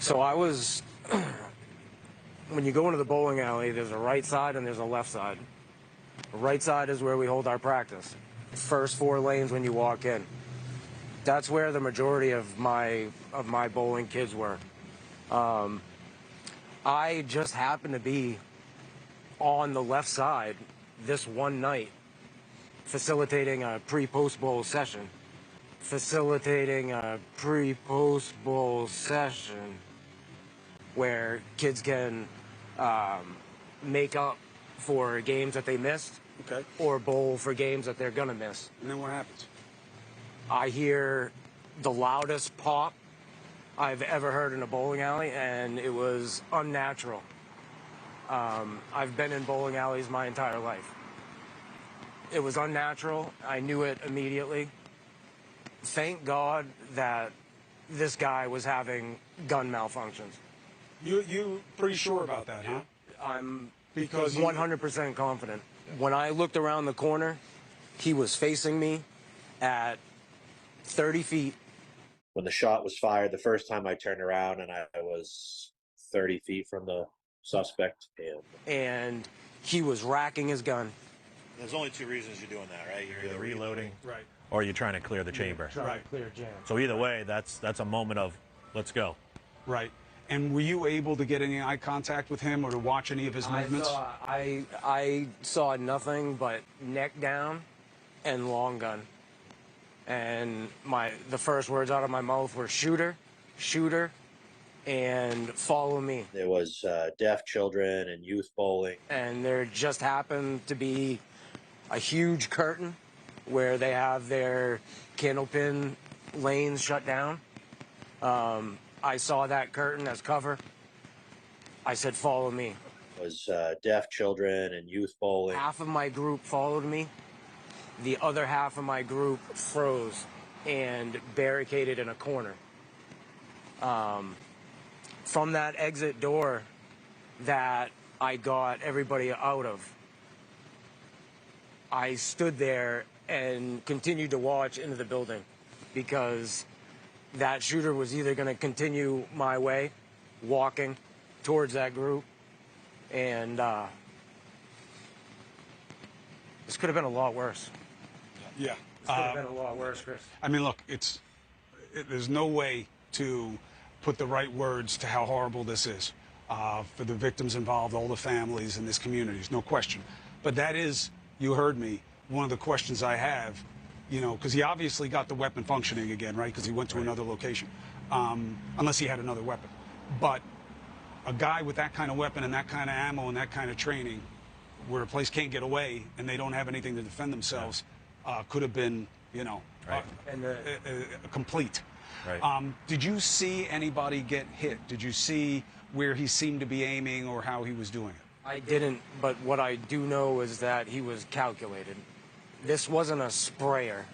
So I was, when you go into the bowling alley, there's a right side and there's a left side. The right side is where we hold our practice. First 4 lanes when you walk in. That's where the majority of my bowling kids were. I just happened to be on the left side this one night, facilitating a pre-post bowl session. Where kids can make up for games that they missed, okay, or bowl for games that they're gonna miss. And then what happens? I hear the loudest pop I've ever heard in a bowling alley, and it was unnatural. I've been in bowling alleys my entire life. It was unnatural. I knew it immediately. Thank God that this guy was having gun malfunctions. You pretty sure about that, huh? I'm 100% confident. When I looked around the corner, he was facing me at 30 feet. When the shot was fired, the first time I turned around and I was 30 feet from the suspect. And he was racking his gun. There's only 2 reasons you're doing that, right? You're either reloading, right, or you're trying to clear the chamber. Trying to clear jam. So either way, that's a moment of, let's go. Right. And were you able to get any eye contact with him or to watch any of his movements? I saw nothing but neck down and long gun. And the first words out of my mouth were shooter, shooter, and follow me. There was deaf children and youth bowling. And there just happened to be a huge curtain where they have their candlepin lanes shut down. I saw that curtain as cover. I said, follow me. It was deaf children and youth bowling. Half of my group followed me. The other half of my group froze and barricaded in a corner. From that exit door that I got everybody out of, I stood there and continued to watch into the building, because that shooter was either going to continue my way, walking towards that group, and this could have been a lot worse. Yeah. This could have been a lot worse, Chris. I mean, look, there's no way to put the right words to how horrible this is for the victims involved, all the families in this community, no question. But that is, you heard me, one of the questions I have, you know, because he obviously got the weapon functioning again, right? Because he went to another location, unless he had another weapon. But a guy with that kind of weapon and that kind of ammo and that kind of training, where a place can't get away and they don't have anything to defend themselves, could have been, you know, complete. Right. Did you see anybody get hit? Did you see where he seemed to be aiming or how he was doing it? I didn't, but what I do know is that he was calculated. This wasn't a sprayer.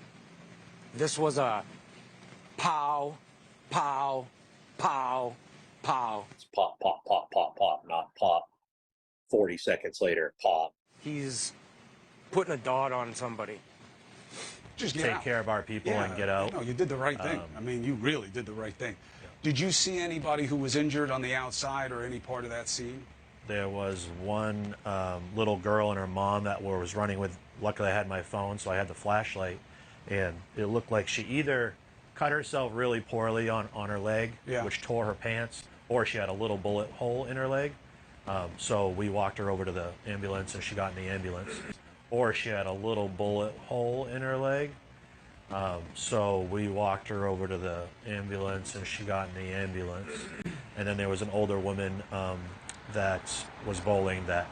This was a pow, pow, pow, pow. It's pop, pop, pop, pop, pop, not pop. 40 seconds later, pop. He's putting a dot on somebody. Just take care of our people and get out. No, you did the right thing. I mean, you really did the right thing. Yeah. Did you see anybody who was injured on the outside or any part of that scene? There was one little girl and her mom that was running with, luckily I had my phone, so I had the flashlight, and it looked like she either cut herself really poorly on her leg, which tore her pants, or she had a little bullet hole in her leg. So we walked her over to the ambulance and she got in the ambulance. Or she had a little bullet hole in her leg. So we walked her over to the ambulance and she got in the ambulance. And then there was an older woman that was bowling that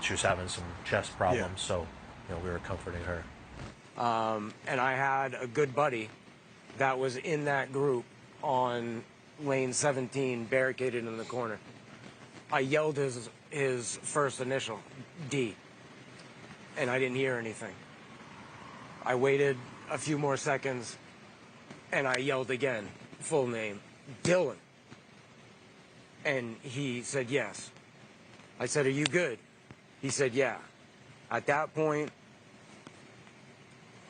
she was having some chest problems. So, you know, we were comforting her. And I had a good buddy that was in that group on lane 17, barricaded in the corner. I yelled his first initial, D, and I didn't hear anything. I waited a few more seconds, and I yelled again, full name, Dylan. And he said, yes. I said, are you good? He said, yeah. At that point,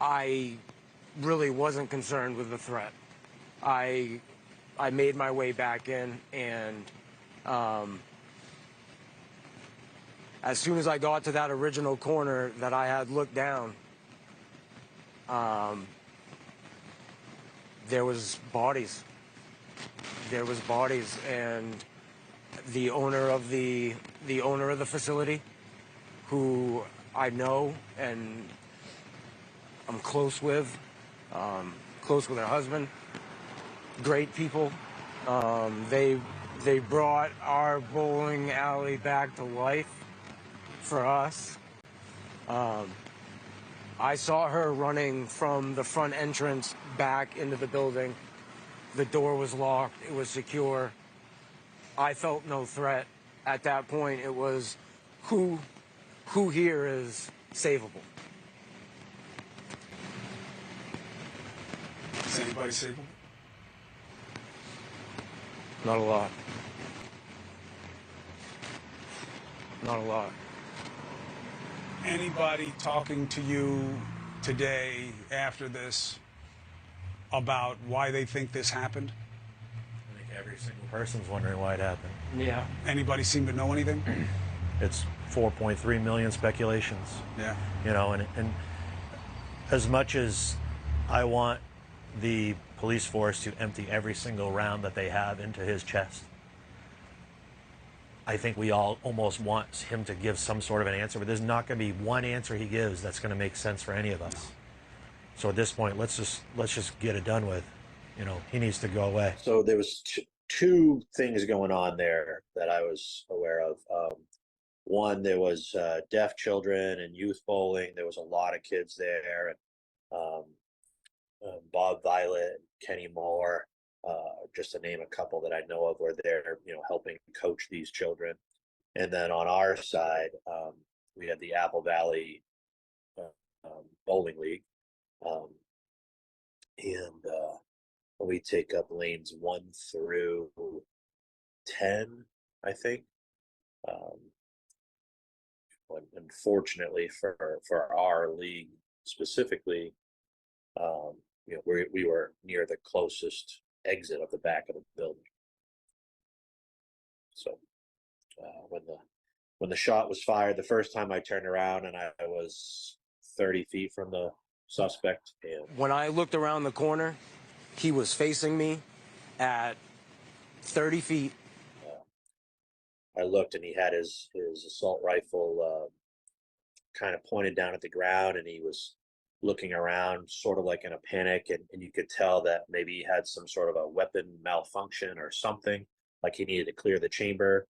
I really wasn't concerned with the threat. I I made my way back in, and as soon as I got to that original corner that I had looked down, there was bodies. There was bodies, and the owner of the facility, who I know and I'm close with her husband. Great people. They brought our bowling alley back to life for us. I saw her running from the front entrance back into the building. The door was locked. It was secure. I felt no threat. At that point, it was who here is savable. Is anybody savable? Not a lot. Not a lot. Anybody talking to you today after this about why they think this happened? I think every single person's wondering why it happened. Yeah. Anybody seem to know anything? It's 4.3 million speculations. Yeah. You know, and as much as I want the police force to empty every single round that they have into his chest, I think we all almost want him to give some sort of an answer, but there's not going to be one answer he gives that's going to make sense for any of us. So at this point, let's just get it done with. You know, he needs to go away. So there was two things going on there that I was aware of. One, there was deaf children and youth bowling. There was a lot of kids there, and Bob Violet, Kenny Moore, just to name a couple that I know of, were there, helping coach these children. And then on our side, we had the Apple Valley Bowling League, and we take up lanes 1 through 10, I think. Unfortunately for our league specifically, we were near the closest exit of the back of the building. So when the shot was fired, the first time I turned around, and I was 30 feet from the suspect. And when I looked around the corner, he was facing me at 30 feet. I looked, and he had his assault rifle kind of pointed down at the ground, and he was looking around sort of like in a panic, and you could tell that maybe he had some sort of a weapon malfunction or something, like he needed to clear the chamber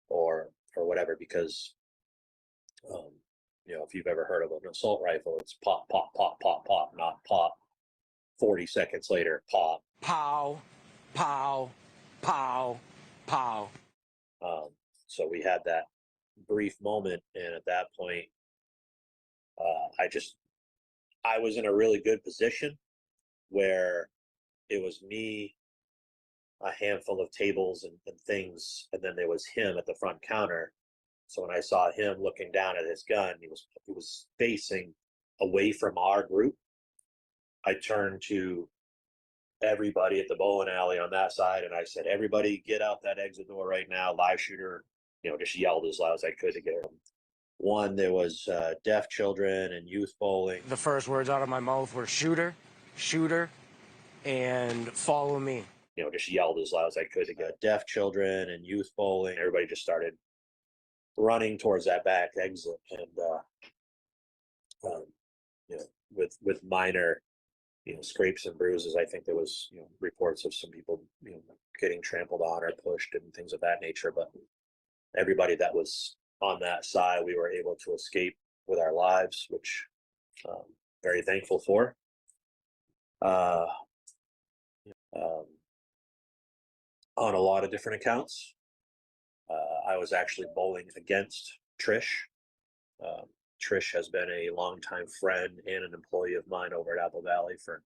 or whatever, because if you've ever heard of an assault rifle, it's pop, pop, pop, pop, pop, not pop 40 seconds later, pop, pow, pow, pow, pow. So we had that brief moment, and at that point, I was in a really good position where it was me, a handful of tables and things, and then there was him at the front counter. So when I saw him looking down at his gun, he was facing away from our group. I turned to everybody at the bowling alley on that side, and I said, "Everybody, get out that exit door right now!" Live shooter, just yelled as loud as I could to get him. One, there was deaf children and youth bowling. The first words out of my mouth were shooter, shooter, and follow me. Just yelled as loud as I could to get deaf children and youth bowling. Everybody just started running towards that back exit, and with minor scrapes and bruises. I think there was reports of some people getting trampled on or pushed and things of that nature. But everybody that was on that side, we were able to escape with our lives, which very thankful for. On a lot of different accounts, I was actually bowling against Trish. Trish has been a longtime friend and an employee of mine over at Apple Valley for,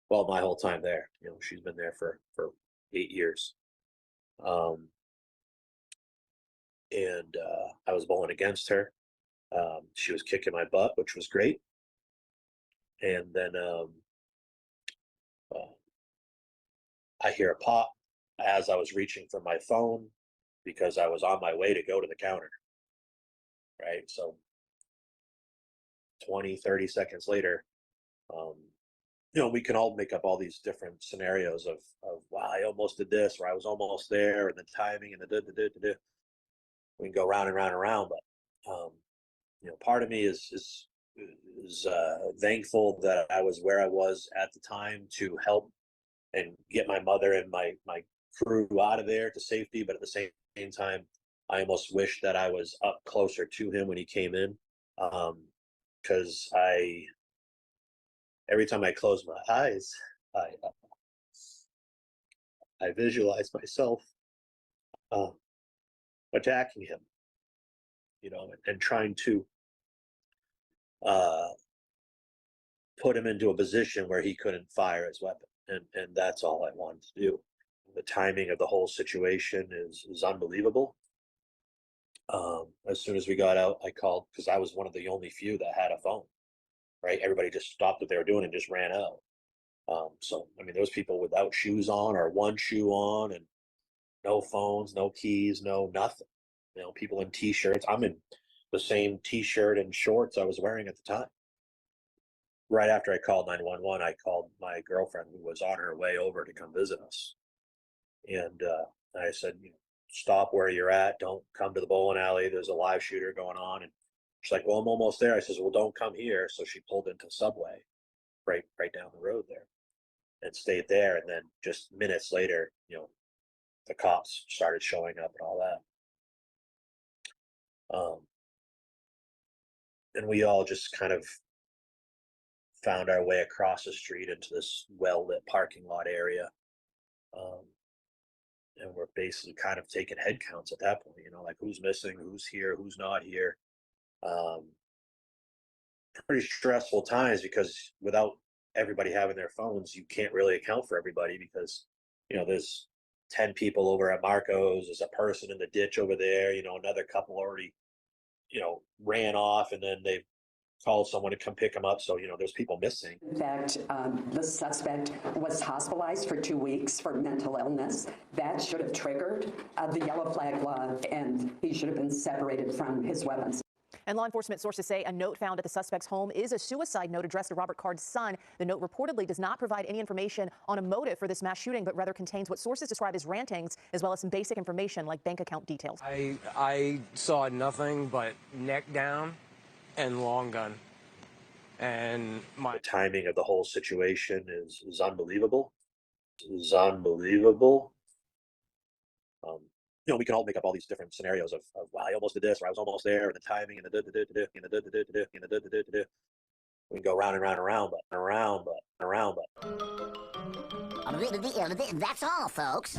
well, my whole time there. She's been there for 8 years. And I was bowling against her. She was kicking my butt, which was great. And then I hear a pop, as I was reaching for my phone because I was on my way to go to the counter, right? So 20, 30 seconds later, um, we can all make up all these different scenarios of wow, I almost did this, or I was almost there, and the timing and the da. We can go round and round and round, but part of me is thankful that I was where I was at the time to help and get my mother and my crew out of there to safety. But at the same time, I almost wish that I was up closer to him when he came in, because every time I close my eyes, I I visualize myself uh, attacking him, and trying to uh, put him into a position where he couldn't fire his weapon, and that's all I wanted to do. The timing of the whole situation is unbelievable. As soon as we got out, I called because I was one of the only few that had a phone. Right, everybody just stopped what they were doing and just ran out. So I mean, there was people without shoes on or one shoe on, and no phones, no keys, no nothing. People in t-shirts. I'm in the same t-shirt and shorts I was wearing at the time. Right after I called 911, I called my girlfriend who was on her way over to come visit us. And I said, stop where you're at. Don't come to the bowling alley. There's a live shooter going on. And she's like, well, I'm almost there. I says, well, don't come here. So she pulled into Subway right down the road there and stayed there. And then just minutes later, the cops started showing up and all that. And we all just kind of found our way across the street into this well-lit parking lot area. And we're basically kind of taking head counts at that point, like who's missing, who's here, who's not here. Pretty stressful times because without everybody having their phones, you can't really account for everybody because, there's 10 people over at Marco's, there's a person in the ditch over there, another couple already, ran off and then they called someone to come pick them up. So, there's people missing. In fact, the suspect was hospitalized for 2 weeks for mental illness. That should have triggered the yellow flag law, and he should have been separated from his weapons. And law enforcement sources say a note found at the suspect's home is a suicide note addressed to Robert Card's son. The note reportedly does not provide any information on a motive for this mass shooting, but rather contains what sources describe as rantings, as well as some basic information like bank account details. I saw nothing but neck down and long gun. And the timing of the whole situation is unbelievable. Is unbelievable. We can all make up all these different scenarios of wow, I almost did this, or I was almost there, and the timing and the we can go round and round and round, but around, but around, but. That's all, folks.